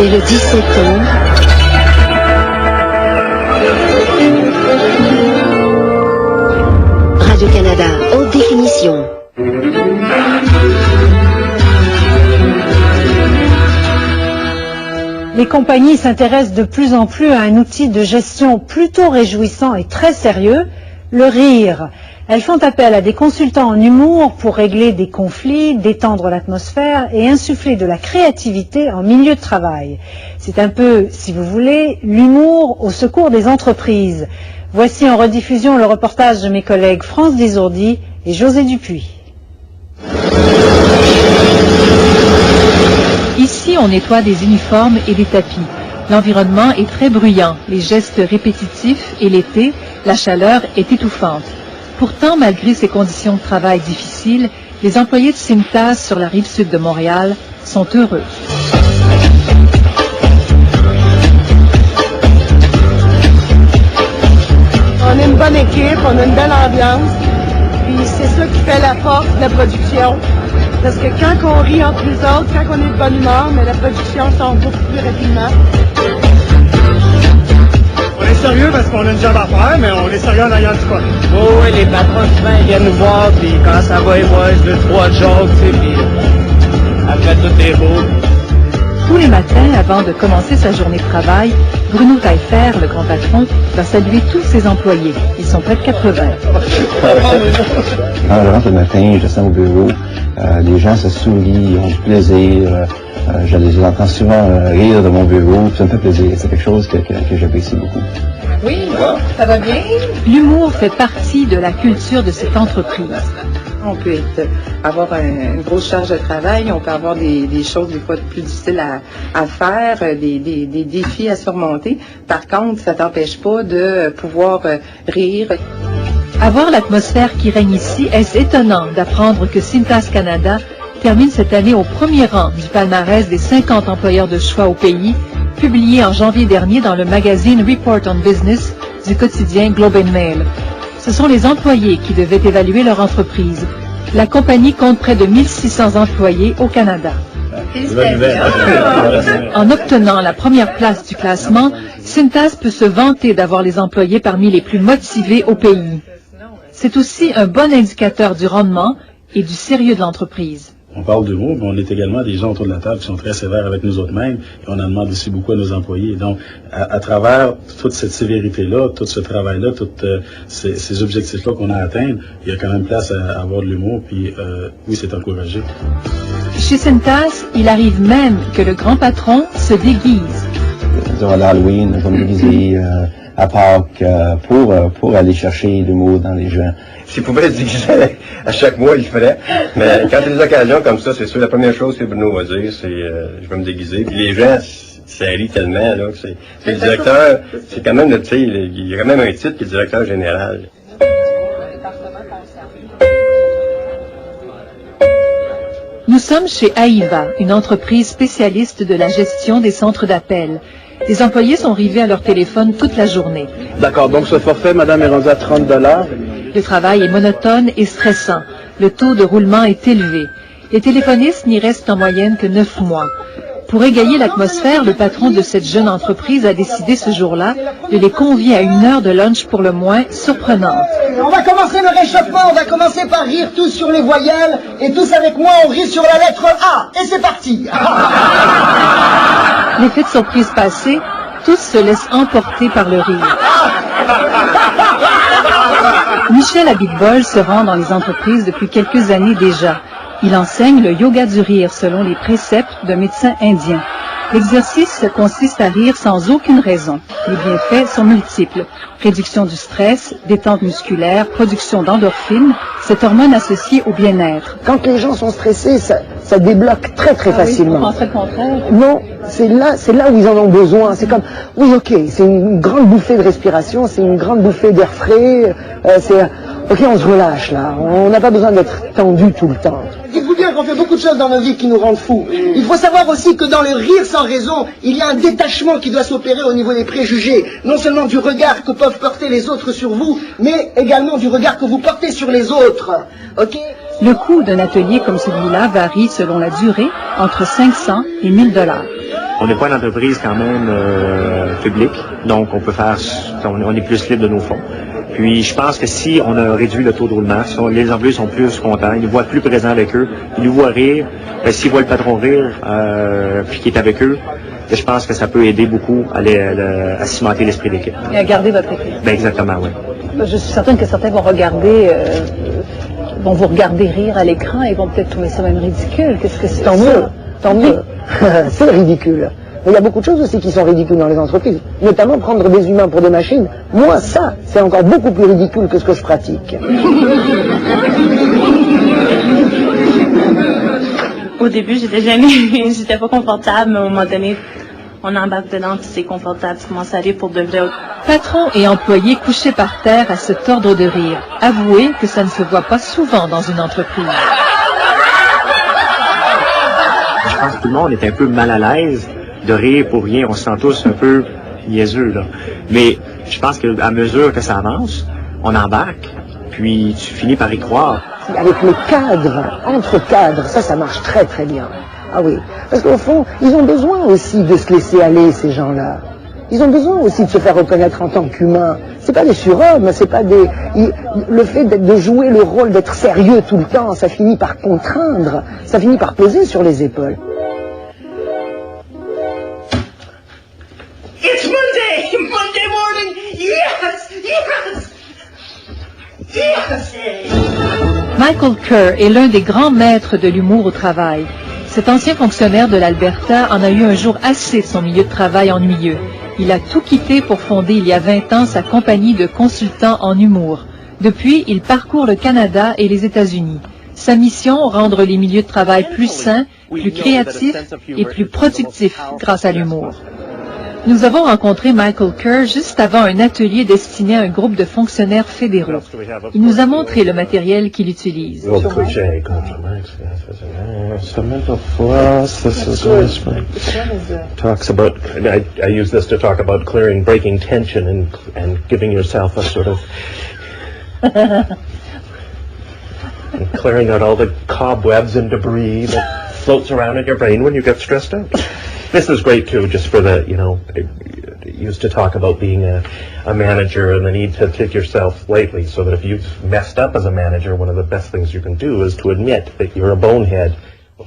Dès le 10 septembre, Radio-Canada, haute définition. Les compagnies s'intéressent de plus en plus à un outil de gestion plutôt réjouissant et très sérieux, le rire. Elles font appel à des consultants en humour pour régler des conflits, détendre l'atmosphère et insuffler de la créativité en milieu de travail. C'est un peu, si vous voulez, l'humour au secours des entreprises. Voici en rediffusion le reportage de mes collègues France Desourdi et José Dupuis. Ici, on nettoie des uniformes et des tapis. L'environnement est très bruyant, les gestes répétitifs et l'été, la chaleur est étouffante. Pourtant, malgré ces conditions de travail difficiles, les employés de Cintas sur la rive sud de Montréal sont heureux. On a une bonne équipe, on a une belle ambiance, puis c'est ça qui fait la force de la production. Parce que quand on rit entre nous autres, quand on est de bonne humeur, mais la production sort beaucoup plus rapidement. On est sérieux parce qu'on a une job à faire, mais on est sérieux en arrière du quoi. Oui, les patrons souvent ils viennent nous voir, puis quand ça va, ils voient 2-3 jokes, tu sais, puis après tout est beau. Tous les matins, avant de commencer sa journée de travail, Bruno Taillefer, le grand patron, va saluer tous ses employés. Ils sont près de 80. Quand je rentre le matin, je sens au bureau, les gens se sourient, ils ont du plaisir. Je les entends souvent rire de mon bureau, ça me fait plaisir. C'est quelque chose que j'apprécie beaucoup. Oui, ça va bien? L'humour fait partie de la culture de cette entreprise. On peut avoir une grosse charge de travail, on peut avoir des choses des fois plus difficiles à faire, des défis à surmonter. Par contre, ça t'empêche pas de pouvoir rire. À voir l'atmosphère qui règne ici, est-ce étonnant d'apprendre que Cintas Canada termine cette année au premier rang du palmarès des 50 employeurs de choix au pays, publié en janvier dernier dans le magazine Report on Business du quotidien Globe and Mail. Ce sont les employés qui devaient évaluer leur entreprise. La compagnie compte près de 1600 employés au Canada. En obtenant la première place du classement, Cintas peut se vanter d'avoir les employés parmi les plus motivés au pays. C'est aussi un bon indicateur du rendement et du sérieux de l'entreprise. On parle d'humour, mais on est également des gens autour de la table qui sont très sévères avec nous autres mêmes, et on en demande aussi beaucoup à nos employés. Donc, à travers toute cette sévérité-là, tout ce travail-là, tous ces objectifs-là qu'on a atteints, il y a quand même place à avoir de l'humour, puis oui, c'est encouragé. Chez Cintas, il arrive même que le grand patron se déguise. À l'Halloween, je vais me déguiser à Pâques pour aller chercher l'humour dans les gens. S'il pouvait se déguiser à chaque mois, il le ferait. Mais quand il y a des occasions comme ça, c'est sûr, la première chose que Bruno va dire, c'est je vais me déguiser. Puis les gens, ça rit tellement, là, que c'est le directeur, c'est quand même, tu sais, il y a quand même un titre qui est directeur général. Nous sommes chez AIVA, une entreprise spécialiste de la gestion des centres d'appel. Les employés sont rivés à leur téléphone toute la journée. D'accord, donc ce forfait, madame, est rendu à 30 $. Le travail est monotone et stressant. Le taux de roulement est élevé. Les téléphonistes n'y restent en moyenne que 9 mois. Pour égayer l'atmosphère, le patron de cette jeune entreprise a décidé ce jour-là de les convier à une heure de lunch pour le moins surprenante. On va commencer le réchauffement, on va commencer par rire tous sur les voyelles, et tous avec moi on rit sur la lettre A, et c'est parti. L'effet de surprise passé, tous se laissent emporter par le rire. Michel Abitbol se rend dans les entreprises depuis quelques années déjà. Il enseigne le yoga du rire selon les préceptes d'un médecin indien. L'exercice consiste à rire sans aucune raison. Les bienfaits sont multiples. Réduction du stress, détente musculaire, production d'endorphines, cette hormone associée au bien-être. Quand les gens sont stressés, ça débloque très facilement. Oui, on penserait le contraire. Non, c'est là où ils en ont besoin. C'est comme, oui, ok, c'est une grande bouffée de respiration, c'est une grande bouffée d'air frais, ok, on se relâche là, on n'a pas besoin d'être tendu tout le temps. Dites-vous bien qu'on fait beaucoup de choses dans nos vies qui nous rendent fous. Il faut savoir aussi que dans le rire sans raison, il y a un détachement qui doit s'opérer au niveau des préjugés, non seulement du regard que peuvent porter les autres sur vous, mais également du regard que vous portez sur les autres. Ok ? Le coût d'un atelier comme celui-là varie selon la durée entre 500 et 1000 $. On n'est pas une entreprise quand même publique, donc on est plus libre de nos fonds. Puis je pense que si on a réduit le taux de roulement, les employés sont plus contents, ils nous voient plus présents avec eux, ils nous voient rire, s'ils voient le patron rire, puis qui est avec eux, je pense que ça peut aider beaucoup à cimenter l'esprit d'équipe. Et à garder votre équipe. Ben exactement, oui. Je suis certaine que certains vont vous regarder rire à l'écran et vont peut-être trouver ça même ridicule. Qu'est-ce que c'est? Tant mieux, tant mieux. C'est ridicule. Mais il y a beaucoup de choses aussi qui sont ridicules dans les entreprises, notamment prendre des humains pour des machines. Moi, ça, c'est encore beaucoup plus ridicule que ce que je pratique. Au début, j'étais pas confortable, mais à un moment donné, on embarque dedans, puis c'est confortable, tu commences à aller pour de vrai. Patrons et employés couchés par terre à se tordre de rire. Avouez que ça ne se voit pas souvent dans une entreprise. Je pense que tout le monde est un peu mal à l'aise de rire pour rien. On se sent tous un peu niaiseux, là. Mais je pense qu'à mesure que ça avance, on embarque, puis tu finis par y croire. Avec les cadres, entre cadres, ça marche très très bien. Ah oui, parce qu'au fond, ils ont besoin aussi de se laisser aller, ces gens-là. Ils ont besoin aussi de se faire reconnaître en tant qu'humains. C'est pas des surhommes, c'est pas des... Le fait de jouer le rôle d'être sérieux tout le temps, ça finit par contraindre, ça finit par peser sur les épaules. It's Monday! Monday morning! Yes! Yes! Yes! Michael Kerr est l'un des grands maîtres de l'humour au travail. Cet ancien fonctionnaire de l'Alberta en a eu un jour assez de son milieu de travail ennuyeux. Il a tout quitté pour fonder il y a 20 ans sa compagnie de consultants en humour. Depuis, il parcourt le Canada et les États-Unis. Sa mission, rendre les milieux de travail plus sains, plus créatifs et plus productifs grâce à l'humour. Nous avons rencontré Michael Kerr juste avant un atelier destiné à un groupe de fonctionnaires fédéraux. Il nous a montré le matériel qu'il utilise. Talks about, I use this to talk about breaking tension and giving yourself a sort of and clearing out all the cobwebs and debris that floats around in your brain when you get stressed out. This is great too, just for the, I used to talk about being a manager and the need to take yourself lightly, so that if you've messed up as a manager, one of the best things you can do is to admit that you're a bonehead.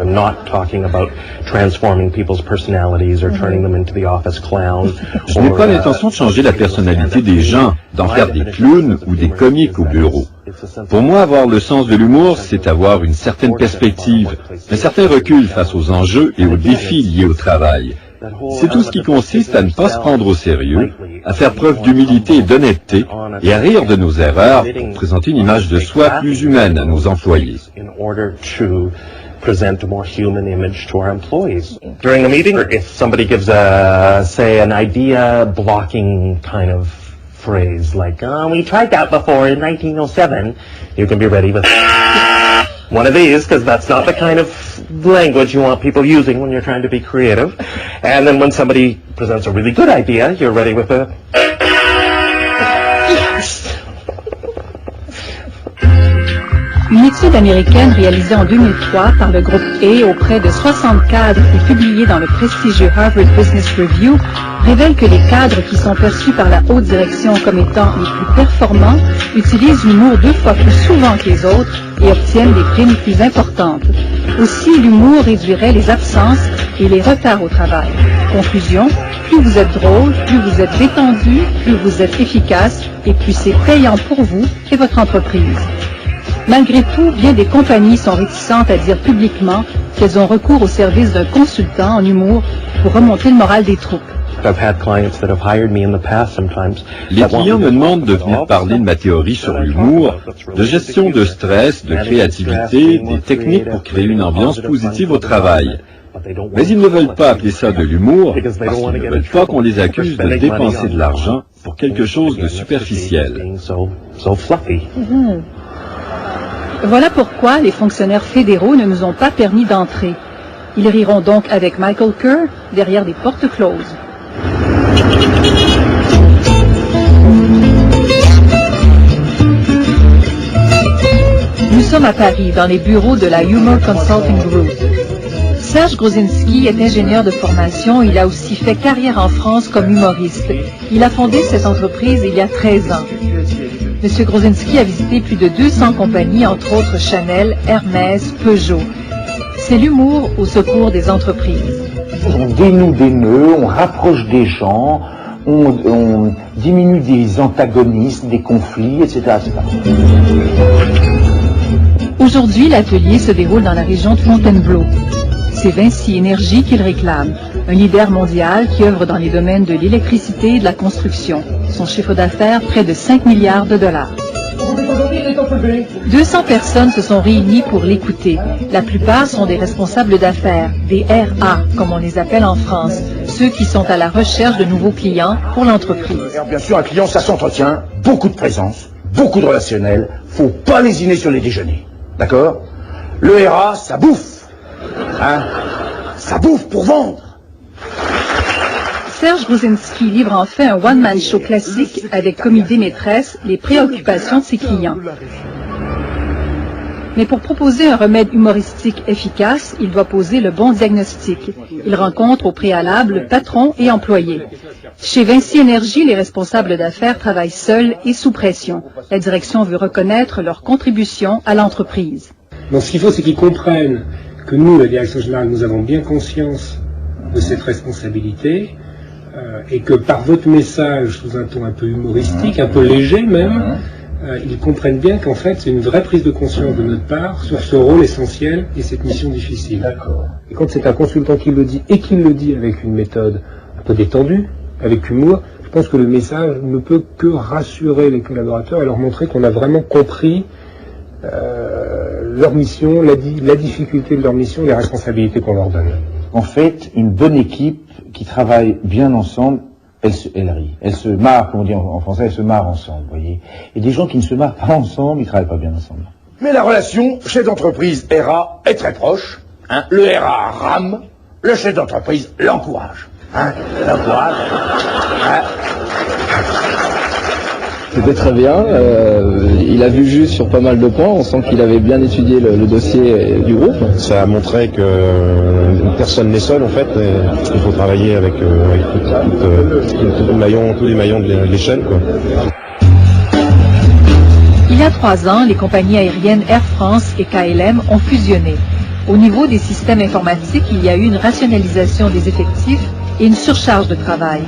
I'm not talking about transforming people's personalities or turning them into the office clown. Je n'ai pas l'intention de changer la personnalité des gens, d'en faire des clowns ou des comiques au bureau. Pour moi, avoir le sens de l'humour, c'est avoir une certaine perspective, un certain recul face aux enjeux et aux défis liés au travail. C'est tout ce qui consiste à ne pas se prendre au sérieux, à faire preuve d'humilité et d'honnêteté, et à rire de nos erreurs pour présenter une image de soi plus humaine à nos employés. Present a more human image to our employees. During a meeting, if somebody gives say an idea blocking kind of phrase, like, we tried that before in 1907, you can be ready with one of these, because that's not the kind of language you want people using when you're trying to be creative. And then when somebody presents a really good idea, you're ready with a... Une étude américaine réalisée en 2003 par le groupe A auprès de 60 cadres et publiée dans le prestigieux Harvard Business Review révèle que les cadres qui sont perçus par la haute direction comme étant les plus performants utilisent l'humour 2 fois plus souvent que les autres et obtiennent des primes plus importantes. Aussi, l'humour réduirait les absences et les retards au travail. Conclusion, plus vous êtes drôle, plus vous êtes détendu, plus vous êtes efficace et plus c'est payant pour vous et votre entreprise. Malgré tout, bien des compagnies sont réticentes à dire publiquement qu'elles ont recours au service d'un consultant en humour pour remonter le moral des troupes. Les clients me demandent de venir parler de ma théorie sur l'humour, de gestion de stress, de créativité, des techniques pour créer une ambiance positive au travail. Mais ils ne veulent pas appeler ça de l'humour parce qu'ils ne veulent pas qu'on les accuse de dépenser de l'argent pour quelque chose de superficiel. Voilà pourquoi les fonctionnaires fédéraux ne nous ont pas permis d'entrer. Ils riront donc avec Michael Kerr derrière des portes closes. Nous sommes à Paris, dans les bureaux de la Humor Consulting Group. Serge Grozinski est ingénieur de formation. Il a aussi fait carrière en France comme humoriste. Il a fondé cette entreprise il y a 13 ans. M. Grozinski a visité plus de 200 compagnies, entre autres Chanel, Hermès, Peugeot. C'est l'humour au secours des entreprises. On dénoue des nœuds, on rapproche des gens, on diminue des antagonismes, des conflits, etc. Aujourd'hui, l'atelier se déroule dans la région de Fontainebleau. C'est Vinci Énergie qu'il réclame, un leader mondial qui œuvre dans les domaines de l'électricité et de la construction. Son chiffre d'affaires, près de 5 milliards de dollars. 200 personnes se sont réunies pour l'écouter. La plupart sont des responsables d'affaires, des RA, comme on les appelle en France, ceux qui sont à la recherche de nouveaux clients pour l'entreprise. Bien sûr, un client, ça s'entretient, beaucoup de présence, beaucoup de relationnel, faut pas lésiner sur les déjeuners, d'accord? Le RA, ça bouffe, hein? Ça bouffe pour vendre. Serge Grozinski livre en fait un one-man show classique avec comme idée maîtresse les préoccupations de ses clients. Mais pour proposer un remède humoristique efficace, il doit poser le bon diagnostic. Il rencontre au préalable patron et employés. Chez Vinci Énergie, les responsables d'affaires travaillent seuls et sous pression. La direction veut reconnaître leur contribution à l'entreprise. Donc ce qu'il faut, c'est qu'ils comprennent que nous, la direction générale, nous avons bien conscience de cette responsabilité et que par votre message, sous un ton un peu humoristique, un peu léger même, ils comprennent bien qu'en fait, c'est une vraie prise de conscience de notre part sur ce rôle essentiel et cette mission difficile. Et quand c'est un consultant qui le dit, et qui le dit avec une méthode un peu détendue, avec humour, je pense que le message ne peut que rassurer les collaborateurs et leur montrer qu'on a vraiment compris leur mission, la difficulté de leur mission et les responsabilités qu'on leur donne. En fait, une bonne équipe qui travaille bien ensemble, elle rit. Elle se marre, comme on dit en français, elle se marre ensemble, vous voyez. Et des gens qui ne se marrent pas ensemble, ils travaillent pas bien ensemble. Mais la relation chef d'entreprise RA est très proche, hein. Le RA rame, le chef d'entreprise l'encourage, hein. L'encourage, hein. C'était très bien, il a vu juste sur pas mal de points, on sent qu'il avait bien étudié le dossier du groupe. Ça a montré que personne n'est seul en fait, il faut travailler avec tous les maillons de l'échelle, quoi. Il y a 3 ans, les compagnies aériennes Air France et KLM ont fusionné. Au niveau des systèmes informatiques, il y a eu une rationalisation des effectifs et une surcharge de travail.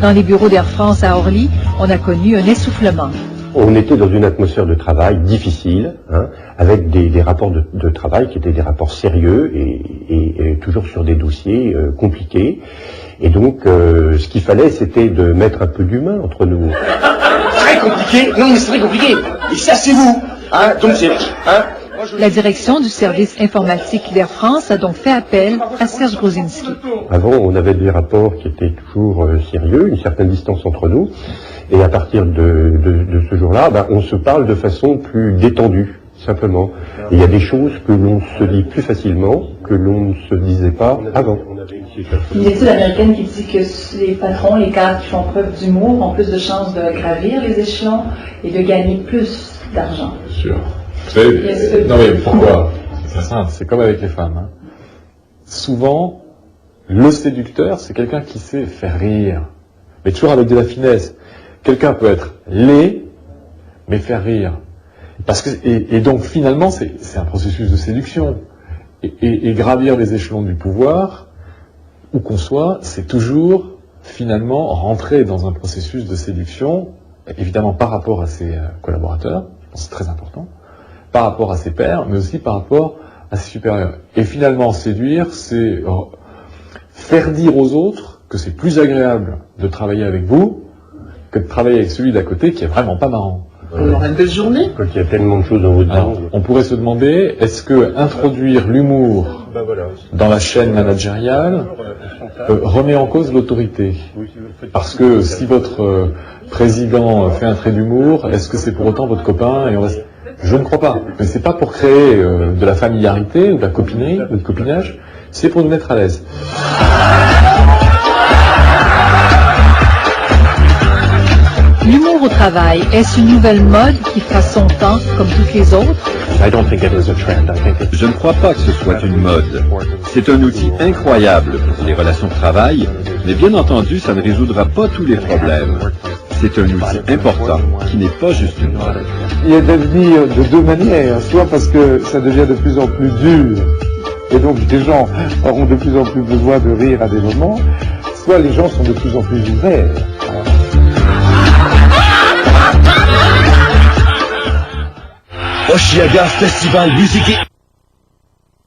Dans les bureaux d'Air France à Orly, on a connu un essoufflement. On était dans une atmosphère de travail difficile, hein, avec des rapports de travail qui étaient des rapports sérieux et toujours sur des dossiers compliqués. Et donc, ce qu'il fallait, c'était de mettre un peu d'humain entre nous. Très compliqué, non mais c'est très compliqué. Et ça c'est vous, hein, donc c'est, hein. La direction du service informatique d'Air France a donc fait appel à Serge Grozinski. Avant, on avait des rapports qui étaient toujours sérieux, une certaine distance entre nous, et à partir de ce jour-là, on se parle de façon plus détendue, simplement. Et il y a des choses que l'on se dit plus facilement que l'on ne se disait pas avant. Une étude américaine qui dit que les patrons, les cadres qui font preuve d'humour ont plus de chances de gravir les échelons et de gagner plus d'argent. Sûr. Non mais pourquoi? C'est très simple, c'est comme avec les femmes. Hein. Souvent, le séducteur, c'est quelqu'un qui sait faire rire, mais toujours avec de la finesse. Quelqu'un peut être laid, mais faire rire. Parce que, et donc finalement, c'est un processus de séduction. Et gravir les échelons du pouvoir, où qu'on soit, c'est toujours finalement rentrer dans un processus de séduction, évidemment par rapport à ses collaborateurs, je pense que c'est très important, par rapport à ses pairs, mais aussi par rapport à ses supérieurs. Et finalement, séduire, c'est faire dire aux autres que c'est plus agréable de travailler avec vous que de travailler avec celui d'à côté qui est vraiment pas marrant. On aura une belle journée. Quand il y a tellement de choses dans votre vie. On pourrait se demander, est-ce que introduire l'humour dans la chaîne managériale remet en cause l'autorité? Parce que si votre président fait un trait d'humour, est-ce que c'est pour autant votre copain et on reste... Je ne crois pas. Mais c'est pas pour créer de la familiarité ou de la copinerie ou de copinage, c'est pour nous mettre à l'aise. L'humour au travail, est-ce une nouvelle mode qui fera son temps comme toutes les autres? Je ne crois pas que ce soit une mode. C'est un outil incroyable pour les relations de travail, mais bien entendu, ça ne résoudra pas tous les problèmes. C'est un outil important qui n'est pas juste une mode. Il y a d'avenir de deux manières, soit parce que ça devient de plus en plus dur, et donc les gens auront de plus en plus besoin de rire à des moments, soit les gens sont de plus en plus ouverts. Osheaga Festival Musique